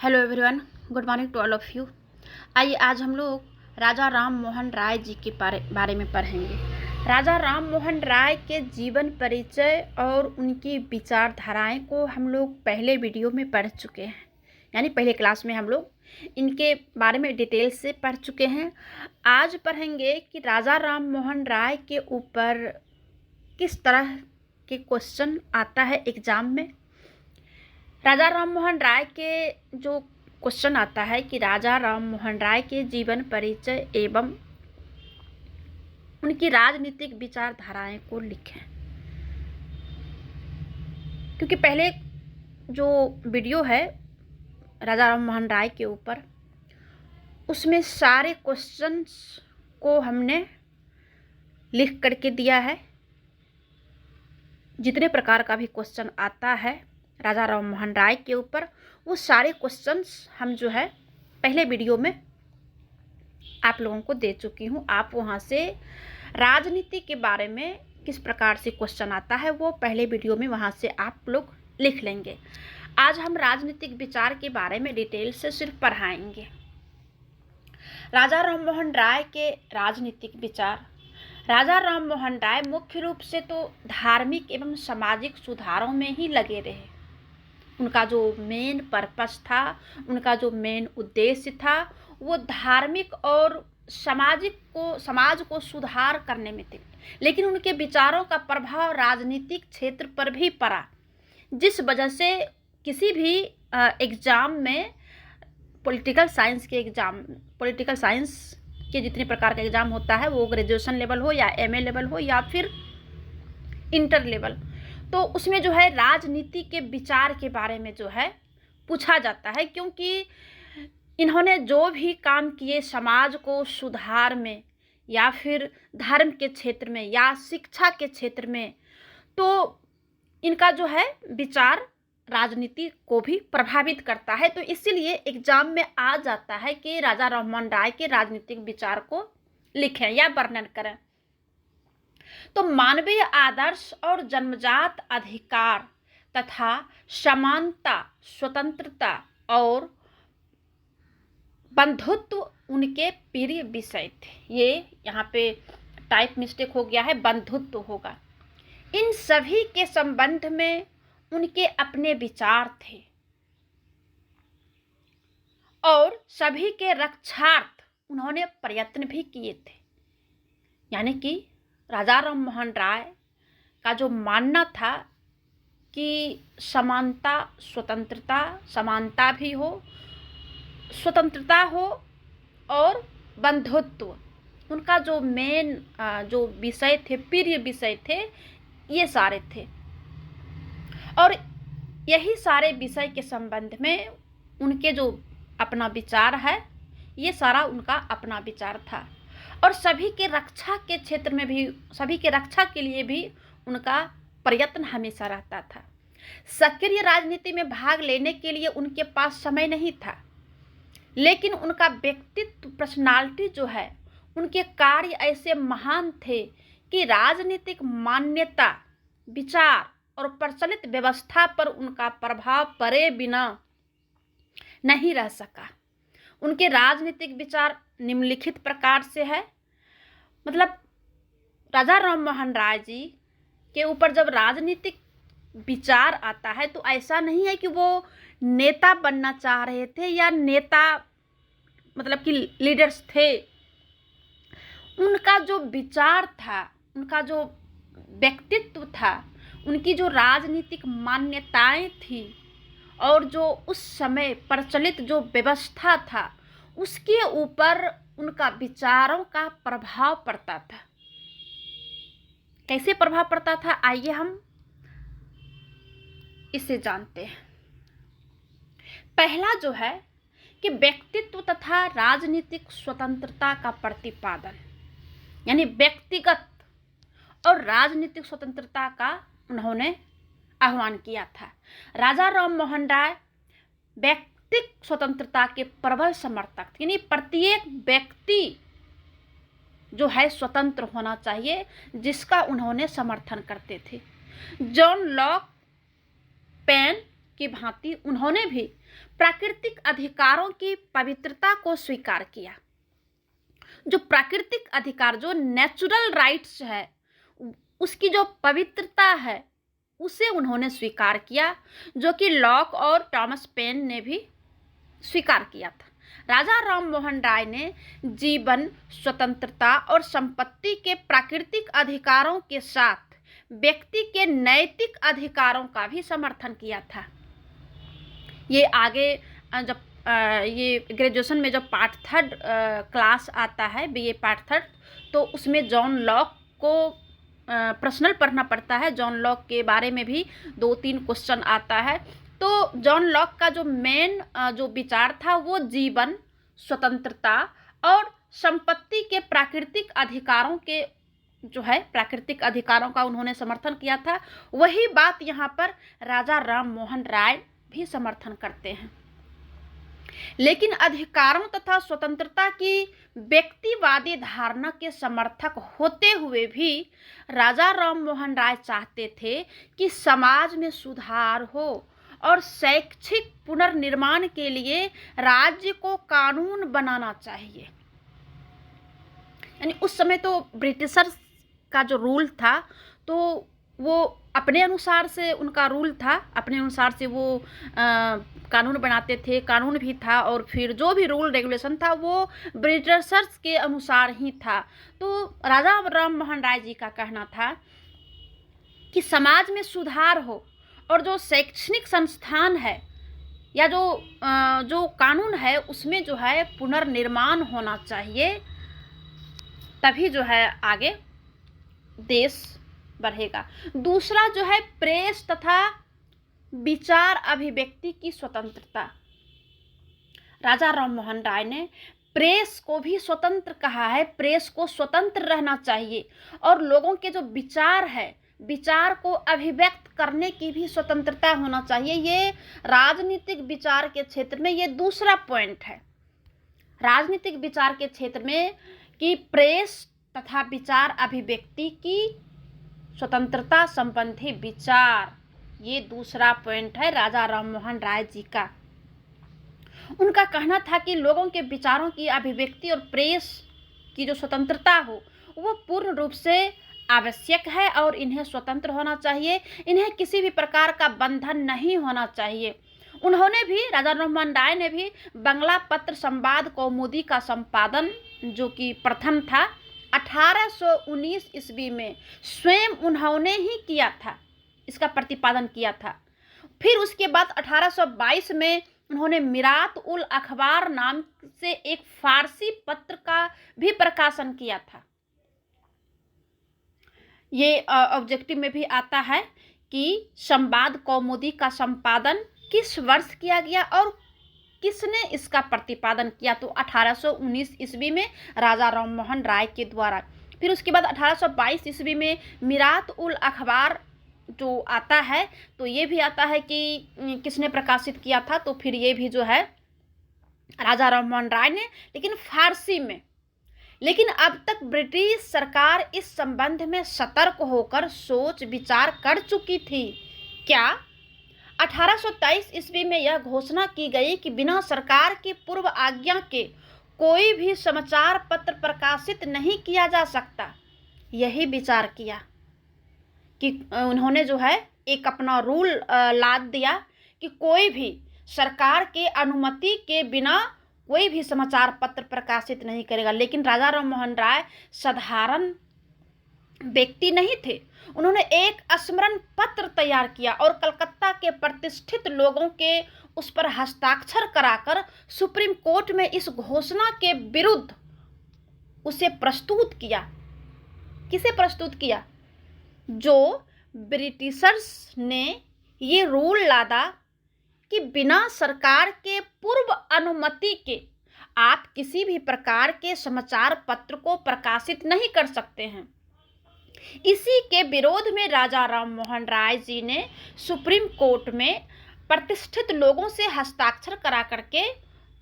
Hello everyone, good morning to all of you. आइए आज हम लोग राजा राम मोहन राय जी के बारे में पढ़ेंगे। राजा राम मोहन राय के जीवन परिचय और उनकी विचारधाराएं को हम लोग पहले वीडियो में पढ़ चुके हैं, यानी पहले क्लास में हम लोग इनके बारे में डिटेल से पढ़ चुके हैं। आज पढ़ेंगे कि राजा राम मोहन राय के ऊपर किस तरह के क्वेश्चन आता है एग्ज़ाम में। राजा राम मोहन राय के जो क्वेश्चन आता है कि राजा राम मोहन राय के जीवन परिचय एवं उनकी राजनीतिक विचारधाराएं को लिखें। क्योंकि पहले जो वीडियो है राजा राम मोहन राय के ऊपर, उसमें सारे क्वेश्चंस को हमने लिख करके दिया है। जितने प्रकार का भी क्वेश्चन आता है राजा राम मोहन राय के ऊपर, वो सारे क्वेश्चंस हम जो है पहले वीडियो में आप लोगों को दे चुकी हूँ। आप वहाँ से राजनीति के बारे में किस प्रकार से क्वेश्चन आता है वो पहले वीडियो में वहाँ से आप लोग लिख लेंगे। आज हम राजनीतिक विचार के बारे में डिटेल से सिर्फ पढ़ाएंगे। राजा राम मोहन राय के राजनीतिक विचार। राजा राम मोहन राय मुख्य रूप से तो धार्मिक एवं सामाजिक सुधारों में ही लगे रहे। उनका जो मेन पर्पस था, उनका जो मेन उद्देश्य था, वो धार्मिक और समाज को सुधार करने में थे। लेकिन उनके विचारों का प्रभाव राजनीतिक क्षेत्र पर भी पड़ा, जिस वजह से किसी भी एग्ज़ाम में पॉलिटिकल साइंस के जितने प्रकार का एग्ज़ाम होता है, वो ग्रेजुएशन लेवल हो या एमए लेवल हो या फिर इंटर लेवल, तो उसमें जो है राजनीति के विचार के बारे में जो है पूछा जाता है। क्योंकि इन्होंने जो भी काम किए समाज को सुधार में या फिर धर्म के क्षेत्र में या शिक्षा के क्षेत्र में, तो इनका जो है विचार राजनीति को भी प्रभावित करता है। तो इसीलिए एग्जाम में आ जाता है कि राजा राम मोहन राय के राजनीतिक विचार को लिखें या वर्णन करें। तो मानवीय आदर्श और जन्मजात अधिकार तथा समानता, स्वतंत्रता और बंधुत्व उनके प्रिय विषय थे। ये यहाँ पे टाइप मिस्टेक हो गया है, बंधुत्व होगा। इन सभी के संबंध में उनके अपने विचार थे और सभी के रक्षार्थ उन्होंने प्रयत्न भी किए थे। यानी कि राजा राम मोहन राय का जो मानना था कि समानता, स्वतंत्रता, समानता भी हो, स्वतंत्रता हो और बंधुत्व, उनका जो मेन जो विषय थे, प्रिय विषय थे, ये सारे थे। और यही सारे विषय के संबंध में उनके जो अपना विचार है, ये सारा उनका अपना विचार था। और सभी के रक्षा के क्षेत्र में भी, सभी के रक्षा के लिए भी उनका प्रयत्न हमेशा रहता था। सक्रिय राजनीति में भाग लेने के लिए उनके पास समय नहीं था, लेकिन उनका व्यक्तित्व, पर्सनालिटी जो है, उनके कार्य ऐसे महान थे कि राजनीतिक मान्यता, विचार और प्रचलित व्यवस्था पर उनका प्रभाव पड़े बिना नहीं रह सका। उनके राजनीतिक विचार निम्नलिखित प्रकार से है। मतलब राजा राम मोहन राय जी के ऊपर जब राजनीतिक विचार आता है तो ऐसा नहीं है कि वो नेता बनना चाह रहे थे या नेता मतलब कि लीडर्स थे। उनका जो विचार था, उनका जो व्यक्तित्व था, उनकी जो राजनीतिक मान्यताएं थी और जो उस समय प्रचलित जो व्यवस्था था, उसके ऊपर उनका विचारों का प्रभाव पड़ता था। कैसे प्रभाव पड़ता था, आइए हम इसे जानते हैं। पहला जो है कि व्यक्तित्व तथा राजनीतिक स्वतंत्रता का प्रतिपादन, यानी व्यक्तिगत और राजनीतिक स्वतंत्रता का उन्होंने आह्वान किया था। राजा राम मोहन राय व्यक्तिक स्वतंत्रता के प्रबल समर्थक थे, यानी प्रत्येक व्यक्ति जो है स्वतंत्र होना चाहिए, जिसका उन्होंने समर्थन करते थे। जॉन लॉक पेन की भांति उन्होंने भी प्राकृतिक अधिकारों की पवित्रता को स्वीकार किया। जो प्राकृतिक अधिकार, जो नेचुरल राइट्स है, उसकी जो पवित्रता है उसे उन्होंने स्वीकार किया, जो कि लॉक और थॉमस पेन ने भी स्वीकार किया था। राजा राम मोहन राय ने जीवन, स्वतंत्रता और संपत्ति के प्राकृतिक अधिकारों के साथ व्यक्ति के नैतिक अधिकारों का भी समर्थन किया था। ये आगे जब ये ग्रेजुएशन में जब पार्ट 3 क्लास आता है, बीए पार्ट 3, तो उसमें जॉन लॉक को पर्सनल पढ़ना पड़ता है। जॉन लॉक के बारे में भी 2-3 क्वेश्चन आता है। तो जॉन लॉक का जो मेन जो विचार था वो जीवन, स्वतंत्रता और संपत्ति के प्राकृतिक अधिकारों के जो है प्राकृतिक अधिकारों का उन्होंने समर्थन किया था। वही बात यहाँ पर राजा राम मोहन राय भी समर्थन करते हैं। लेकिन अधिकारों तथा स्वतंत्रता की व्यक्तिवादी धारणा के समर्थक होते हुए भी राजा राम मोहन राय चाहते थे कि समाज में सुधार हो और शैक्षिक पुनर्निर्माण के लिए राज्य को कानून बनाना चाहिए। यानी उस समय तो ब्रिटिशर्स का जो रूल था, तो वो अपने अनुसार से उनका रूल था, अपने अनुसार से वो कानून बनाते थे, कानून भी था और फिर जो भी रूल रेगुलेशन था वो ब्रिटिशर्स के अनुसार ही था। तो राजा राम मोहन राय जी का कहना था कि समाज में सुधार हो और जो शैक्षणिक संस्थान है या जो कानून है उसमें जो है पुनर्निर्माण होना चाहिए, तभी जो है आगे देश बढ़ेगा। दूसरा जो है प्रेस तथा विचार अभिव्यक्ति की स्वतंत्रता। राजा राम मोहन राय ने प्रेस को भी स्वतंत्र कहा है। प्रेस को स्वतंत्र रहना चाहिए और लोगों के जो विचार है, विचार को अभिव्यक्त करने की भी स्वतंत्रता होना चाहिए। ये राजनीतिक विचार के क्षेत्र में ये दूसरा पॉइंट है। राजनीतिक विचार के क्षेत्र में कि प्रेस तथा विचार अभिव्यक्ति की स्वतंत्रता संबंधी विचार, ये दूसरा पॉइंट है राजा राम मोहन राय जी का। उनका कहना था कि लोगों के विचारों की अभिव्यक्ति और प्रेस की जो स्वतंत्रता हो वो पूर्ण रूप से आवश्यक है और इन्हें स्वतंत्र होना चाहिए, इन्हें किसी भी प्रकार का बंधन नहीं होना चाहिए। उन्होंने भी, राजा राम मोहन राय ने भी बंगला पत्र संवाद कौमुदी का संपादन, जो कि प्रथम था, 1819 ईस्वी में स्वयं उन्होंने ही किया था, इसका प्रतिपादन किया था। फिर उसके बाद 1822 में उन्होंने मिरात उल अखबार नाम से एक फारसी पत्र का भी प्रकाशन किया था। ये ऑब्जेक्टिव में भी आता है कि संवाद कौमुदी का संपादन किस वर्ष किया गया और किसने इसका प्रतिपादन किया, तो 1819 ईस्वी में राजा राम मोहन राय के द्वारा। फिर उसके बाद 1822 ईस्वी में मिरात उल अखबार जो आता है, तो ये भी आता है कि किसने प्रकाशित किया था, तो फिर ये भी जो है राजा राम मोहन राय ने, लेकिन फारसी में। लेकिन अब तक ब्रिटिश सरकार इस संबंध में सतर्क होकर सोच विचार कर चुकी थी। क्या 1823 ईस्वी में यह घोषणा की गई कि बिना सरकार की पूर्व आज्ञा के कोई भी समाचार पत्र प्रकाशित नहीं किया जा सकता। यही विचार किया कि उन्होंने जो है एक अपना रूल लाद दिया कि कोई भी सरकार के अनुमति के बिना कोई भी समाचार पत्र प्रकाशित नहीं करेगा। लेकिन राजा राम मोहन राय साधारण व्यक्ति नहीं थे, उन्होंने एक स्मरण पत्र तैयार किया और कलकत्ता के प्रतिष्ठित लोगों के उस पर हस्ताक्षर कराकर सुप्रीम कोर्ट में इस घोषणा के विरुद्ध उसे प्रस्तुत किया। किसे प्रस्तुत किया? जो ब्रिटिशर्स ने ये रूल लादा कि बिना सरकार के पूर्व अनुमति के आप किसी भी प्रकार के समाचार पत्र को प्रकाशित नहीं कर सकते हैं। इसी के विरोध में राजा राम मोहन राय जी ने सुप्रीम कोर्ट में प्रतिष्ठित लोगों से हस्ताक्षर करा करके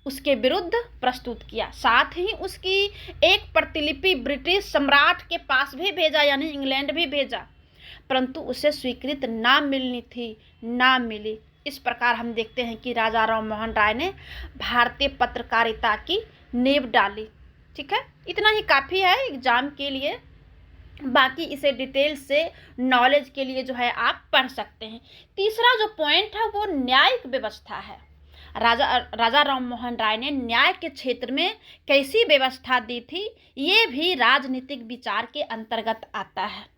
उसके विरुद्ध प्रस्तुत किया। साथ ही उसकी एक प्रतिलिपि ब्रिटिश सम्राट के पास भी भेजा, यानी इंग्लैंड भी भेजा, परंतु उसे स्वीकृत ना मिलनी थी, ना मिली। इस प्रकार हम देखते हैं कि राजा राम मोहन राय ने भारतीय पत्रकारिता की नींव डाली। ठीक है, इतना ही काफ़ी है एग्जाम के लिए, बाकी इसे डिटेल से नॉलेज के लिए जो है आप पढ़ सकते हैं। तीसरा जो पॉइंट है वो न्यायिक व्यवस्था है। राजा राम मोहन राय ने न्याय के क्षेत्र में कैसी व्यवस्था दी थी, ये भी राजनीतिक विचार के अंतर्गत आता है।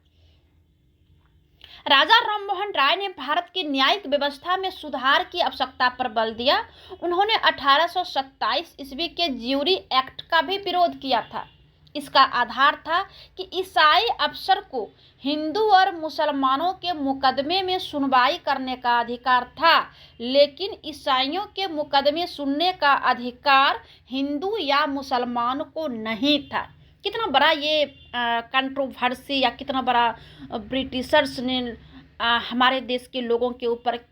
राजा राम मोहन राय ने भारत की न्यायिक व्यवस्था में सुधार की आवश्यकता पर बल दिया। उन्होंने 1827 ईस्वी के ज्यूरी एक्ट का भी विरोध किया था। इसका आधार था कि ईसाई अफसर को हिंदू और मुसलमानों के मुकदमे में सुनवाई करने का अधिकार था, लेकिन ईसाइयों के मुकदमे सुनने का अधिकार हिंदू या मुसलमान को नहीं था। कितना बड़ा ये कंट्रोवर्सी या कितना बड़ा ब्रिटिशर्स ने हमारे देश के लोगों के ऊपर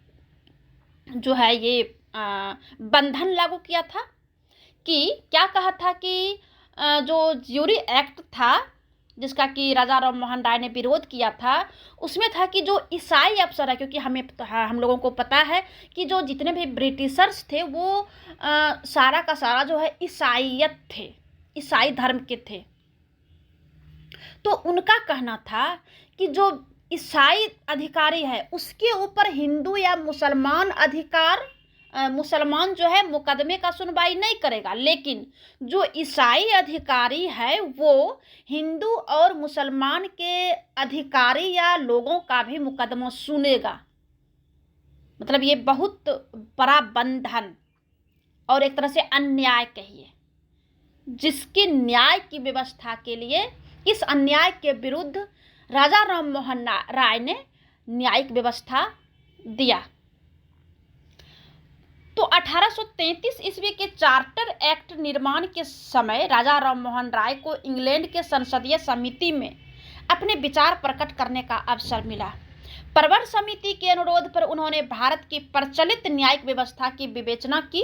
जो है ये बंधन लागू किया था कि क्या कहा था कि जो ज्यूरी एक्ट था जिसका कि राजा राम मोहन राय ने विरोध किया था, उसमें था कि जो ईसाई अफसर है, क्योंकि हम लोगों को पता है कि जो जितने भी ब्रिटिशर्स थे वो सारा का सारा जो है ईसाइयत थे, ईसाई धर्म के थे। तो उनका कहना था कि जो ईसाई अधिकारी है उसके ऊपर हिंदू या मुसलमान जो है मुकदमे का सुनवाई नहीं करेगा, लेकिन जो ईसाई अधिकारी है वो हिंदू और मुसलमान के अधिकारी या लोगों का भी मुकदमा सुनेगा। मतलब ये बहुत बड़ा बंधन और एक तरह से अन्याय कहिए, जिसके न्याय की व्यवस्था के लिए, इस अन्याय के विरुद्ध राजा राम मोहन राय ने न्यायिक व्यवस्था दिया। तो 1833 ईस्वी के चार्टर एक्ट निर्माण के समय राजा राम मोहन राय को इंग्लैंड के संसदीय समिति में अपने विचार प्रकट करने का अवसर मिला। प्रवर समिति के अनुरोध पर उन्होंने भारत की प्रचलित न्यायिक व्यवस्था की विवेचना की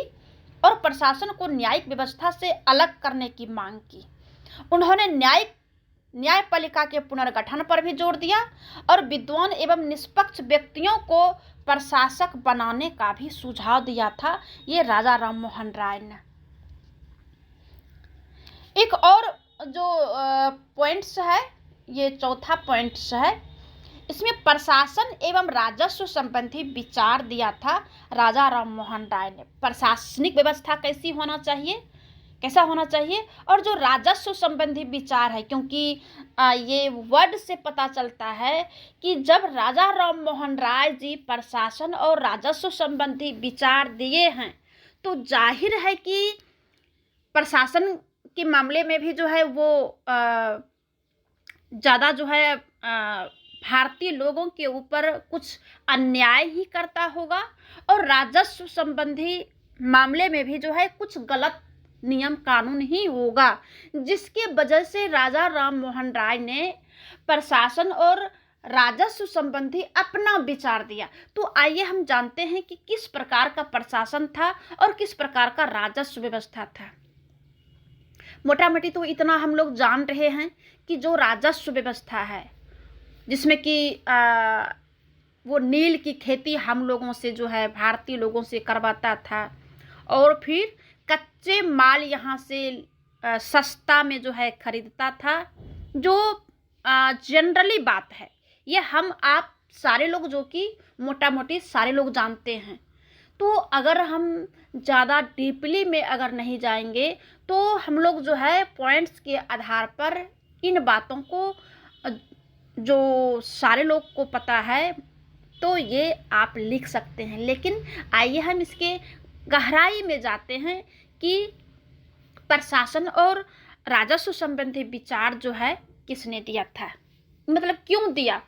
और प्रशासन को न्यायिक व्यवस्था से अलग करने की मांग की। उन्होंने न्यायपालिका के पुनर्गठन पर भी जोर दिया और विद्वान एवं निष्पक्ष व्यक्तियों को प्रशासक बनाने का भी सुझाव दिया था ये राजा राम मोहन राय ने। एक और जो पॉइंट्स है, ये चौथा पॉइंट्स है, इसमें प्रशासन एवं राजस्व संबंधी विचार दिया था राजा राम मोहन राय ने। प्रशासनिक व्यवस्था कैसा होना चाहिए और जो राजस्व संबंधी विचार है, क्योंकि ये वर्ड से पता चलता है कि जब राजा राम मोहन राय जी प्रशासन और राजस्व संबंधी विचार दिए हैं तो जाहिर है कि प्रशासन के मामले में भी जो है वो ज़्यादा जो है भारतीय लोगों के ऊपर कुछ अन्याय ही करता होगा और राजस्व संबंधी मामले में भी जो है कुछ गलत नियम कानून ही होगा, जिसके वजह से राजा राम मोहन राय ने प्रशासन और राजस्व संबंधी अपना विचार दिया। तो आइए हम जानते हैं कि किस प्रकार का प्रशासन था और किस प्रकार का राजस्व व्यवस्था था। मोटा मोटी तो इतना हम लोग जान रहे हैं कि जो राजस्व व्यवस्था है जिसमें कि वो नील की खेती हम लोगों से जो है भारतीय लोगों से करवाता था और फिर कच्चे माल यहाँ से सस्ता में जो है खरीदता था। जो जनरली बात है ये हम आप सारे लोग जो कि मोटा मोटी सारे लोग जानते हैं। तो अगर हम ज़्यादा डीपली में अगर नहीं जाएंगे तो हम लोग जो है पॉइंट्स के आधार पर इन बातों को जो सारे लोग को पता है तो ये आप लिख सकते हैं। लेकिन आइए हम इसके गहराई में जाते हैं कि प्रशासन और राजस्व संबंधी विचार जो है किसने दिया था, मतलब क्यों दिया।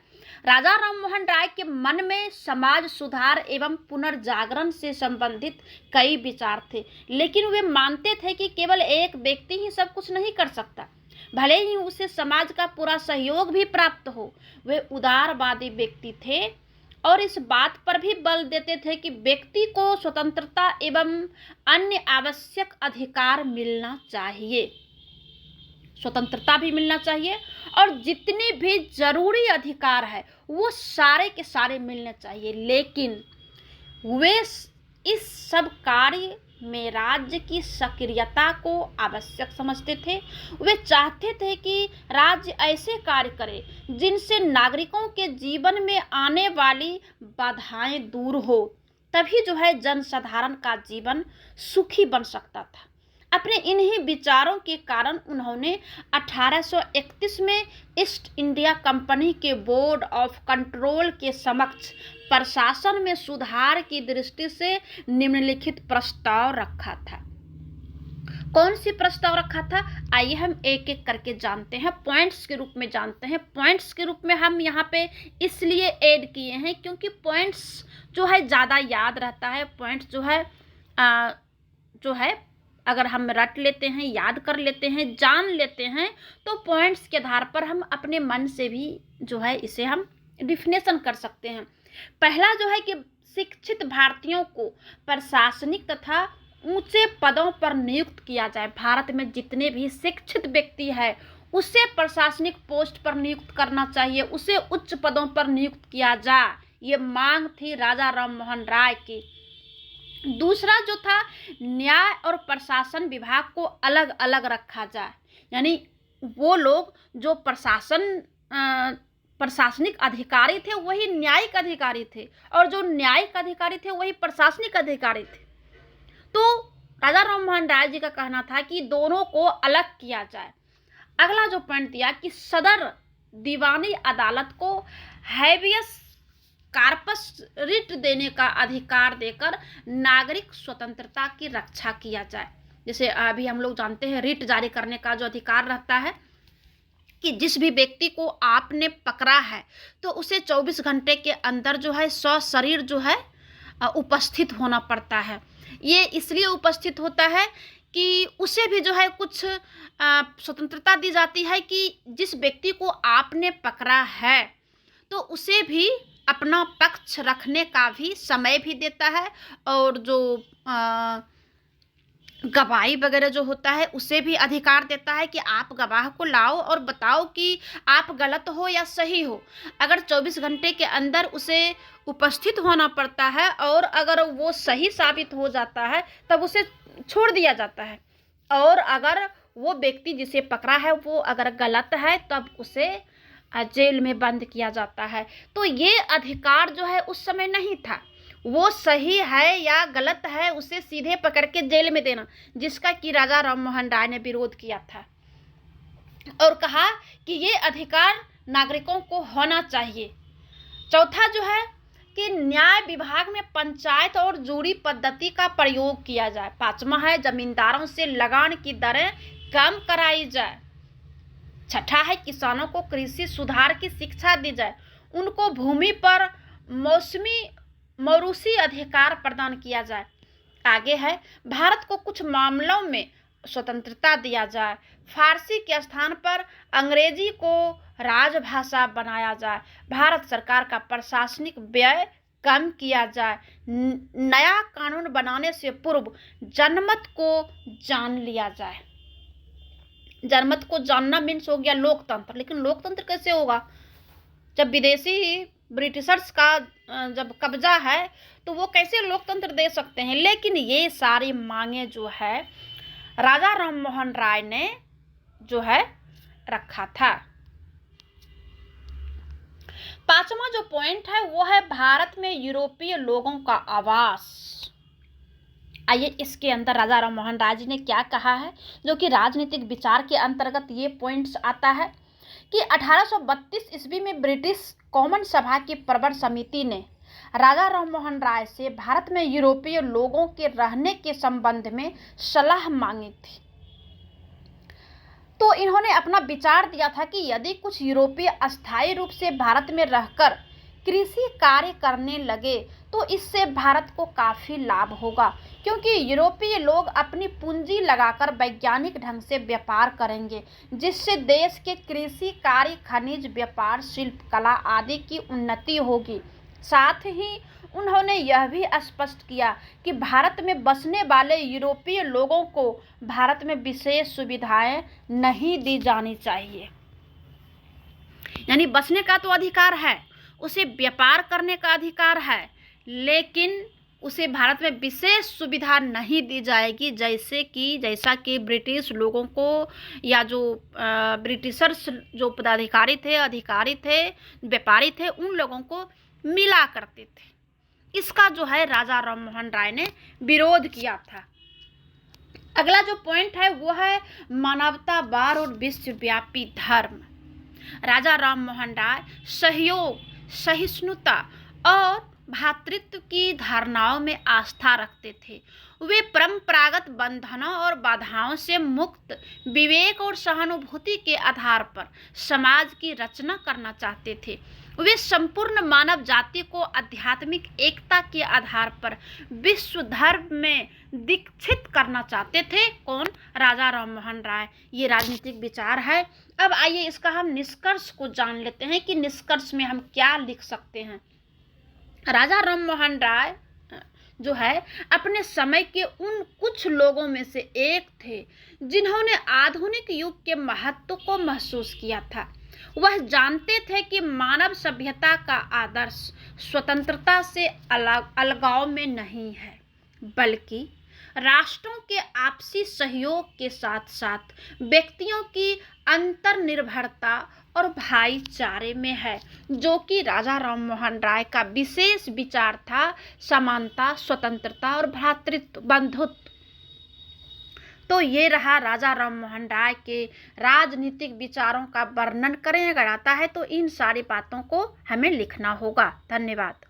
राजा राम मोहन राय के मन में समाज सुधार एवं पुनर्जागरण से संबंधित कई विचार थे, लेकिन वे मानते थे कि केवल एक व्यक्ति ही सब कुछ नहीं कर सकता, भले ही उसे समाज का पूरा सहयोग भी प्राप्त हो। वे उदारवादी व्यक्ति थे और इस बात पर भी बल देते थे कि व्यक्ति को स्वतंत्रता एवं अन्य आवश्यक अधिकार मिलना चाहिए, स्वतंत्रता भी मिलना चाहिए और जितने भी जरूरी अधिकार है वो सारे के सारे मिलने चाहिए। लेकिन वे इस सब कार्य में राज्य की सक्रियता को आवश्यक समझते थे। वे चाहते थे कि राज्य ऐसे कार्य करे जिनसे नागरिकों के जीवन में आने वाली बाधाएं दूर हो, तभी जनसाधारण का जीवन सुखी बन सकता था। अपने इन्हीं विचारों के कारण उन्होंने 1831 में ईस्ट इंडिया कंपनी के बोर्ड ऑफ कंट्रोल के समक्ष प्रशासन में सुधार की दृष्टि से निम्नलिखित प्रस्ताव रखा था। कौन सी प्रस्ताव रखा था? आइए हम एक एक करके जानते हैं, पॉइंट्स के रूप में जानते हैं। पॉइंट्स के रूप में हम यहाँ पे इसलिए ऐड किए हैं क्योंकि पॉइंट्स ज़्यादा याद रहता है। पॉइंट्स अगर हम रट लेते हैं, याद कर लेते हैं, जान लेते हैं, तो पॉइंट्स के आधार पर हम अपने मन से भी इसे हम डिफिनेशन कर सकते हैं। पहला कि शिक्षित भारतीयों को प्रशासनिक तथा ऊंचे पदों पर नियुक्त किया जाए। भारत में जितने भी शिक्षित व्यक्ति है उसे प्रशासनिक पोस्ट पर नियुक्त करना चाहिए, उसे उच्च पदों पर नियुक्त किया जाए, ये मांग थी राजा राम मोहन राय की। दूसरा था न्याय और प्रशासन विभाग को अलग अलग रखा जाए, यानी वो लोग जो प्रशासनिक अधिकारी थे वही न्यायिक अधिकारी थे, और जो न्यायिक अधिकारी थे वही प्रशासनिक अधिकारी थे। तो राजा राम मोहन राय जी का कहना था कि दोनों को अलग किया जाए। अगला जो पॉइंट दिया कि सदर दीवानी अदालत को हैबियस कार्पस रिट देने का अधिकार देकर नागरिक स्वतंत्रता की रक्षा किया जाए। जैसे अभी हम लोग जानते हैं रिट जारी करने का जो अधिकार रहता है कि जिस भी व्यक्ति को आपने पकड़ा है तो उसे 24 घंटे के अंदर सशरीर उपस्थित होना पड़ता है। ये इसलिए उपस्थित होता है कि उसे भी कुछ स्वतंत्रता दी जाती है कि जिस व्यक्ति को आपने पकड़ा है तो उसे भी अपना पक्ष रखने का भी समय भी देता है, और जो गवाही वगैरह जो होता है उसे भी अधिकार देता है कि आप गवाह को लाओ और बताओ कि आप गलत हो या सही हो। अगर 24 घंटे के अंदर उसे उपस्थित होना पड़ता है और अगर वो सही साबित हो जाता है तब उसे छोड़ दिया जाता है, और अगर वो व्यक्ति जिसे पकड़ा है वो अगर गलत है तब उसे जेल में बंद किया जाता है। तो ये अधिकार उस समय नहीं था। वो सही है या गलत है उसे सीधे पकड़ के जेल में देना, जिसका कि राजा राम मोहन राय ने विरोध किया था और कहा कि ये अधिकार नागरिकों को होना चाहिए। चौथा कि न्याय विभाग में पंचायत और जूरी पद्धति का प्रयोग किया जाए। पांचवा है जमींदारों से लगान की दरें कम कराई जाए। छठा है किसानों को कृषि सुधार की शिक्षा दी जाए, उनको भूमि पर मौरूसी अधिकार प्रदान किया जाए। आगे है भारत को कुछ मामलों में स्वतंत्रता दिया जाए, फारसी के स्थान पर अंग्रेजी को राजभाषा बनाया जाए, भारत सरकार का प्रशासनिक व्यय कम किया जाए, नया कानून बनाने से पूर्व जनमत को जान लिया जाए। जनमत को जानना मीन्स हो गया लोकतंत्र, लेकिन लोकतंत्र कैसे होगा जब विदेशी ब्रिटिशर्स का जब कब्जा है तो वो कैसे लोकतंत्र दे सकते हैं। लेकिन ये सारी मांगे राजा राम मोहन राय ने रखा था। पांचवा जो पॉइंट है वो है भारत में यूरोपीय लोगों का आवास। आइए इसके अंदर राजा राम मोहन राय जी ने क्या कहा है, जो कि राजनीतिक विचार के अंतर्गत ये पॉइंट्स आता है कि 1832 ईस्वी में ब्रिटिश कॉमन सभा की प्रवर समिति ने राजा राम मोहन राय से भारत में यूरोपीय लोगों के रहने के संबंध में सलाह मांगी थी। तो इन्होंने अपना विचार दिया था कि यदि कुछ यूरोपीय अस्थायी रूप से भारत में रहकर कृषि कार्य करने लगे तो इससे भारत को काफ़ी लाभ होगा, क्योंकि यूरोपीय लोग अपनी पूंजी लगाकर वैज्ञानिक ढंग से व्यापार करेंगे, जिससे देश के कृषि कार्य, खनिज व्यापार, शिल्प कला आदि की उन्नति होगी। साथ ही उन्होंने यह भी स्पष्ट किया कि भारत में बसने वाले यूरोपीय लोगों को भारत में विशेष सुविधाएं नहीं दी जानी चाहिए। यानी बसने का तो अधिकार है, उसे व्यापार करने का अधिकार है, लेकिन उसे भारत में विशेष सुविधा नहीं दी जाएगी, जैसा कि ब्रिटिश लोगों को या जो ब्रिटिशर्स जो पदाधिकारी थे, अधिकारी थे, व्यापारी थे, उन लोगों को मिला करते थे। इसका जो है राजा राम मोहन राय ने विरोध किया था। अगला जो पॉइंट है वो है मानवतावाद और विश्वव्यापी धर्म। राजा राम मोहन राय सहयोग, सहिष्णुता और भ्रातृत्व की धारणाओं में आस्था रखते थे। वे परंपरागत बंधनों और बाधाओं से मुक्त विवेक और सहानुभूति के आधार पर समाज की रचना करना चाहते थे। वे संपूर्ण मानव जाति को आध्यात्मिक एकता के आधार पर विश्व धर्म में दीक्षित करना चाहते थे। कौन? राजा राम मोहन राय। ये राजनीतिक विचार है। अब आइए इसका हम निष्कर्ष को जान लेते हैं कि निष्कर्ष में हम क्या लिख सकते हैं। राजा राम मोहन राय जो है अपने समय के उन कुछ लोगों में से एक थे जिन्होंने आधुनिक युग के महत्व को महसूस किया था। वह जानते थे कि मानव सभ्यता का आदर्श स्वतंत्रता से अलगाव में नहीं है, बल्कि राष्ट्रों के आपसी सहयोग के साथ साथ व्यक्तियों की अंतर्निर्भरता और भाईचारे में है, जो कि राजा राम मोहन राय का विशेष विचार था। समानता, स्वतंत्रता और भ्रातृत्व, बंधुत्व। तो ये रहा राजा राम मोहन राय के राजनीतिक विचारों का वर्णन करें अगर आता है तो इन सारी बातों को हमें लिखना होगा। धन्यवाद।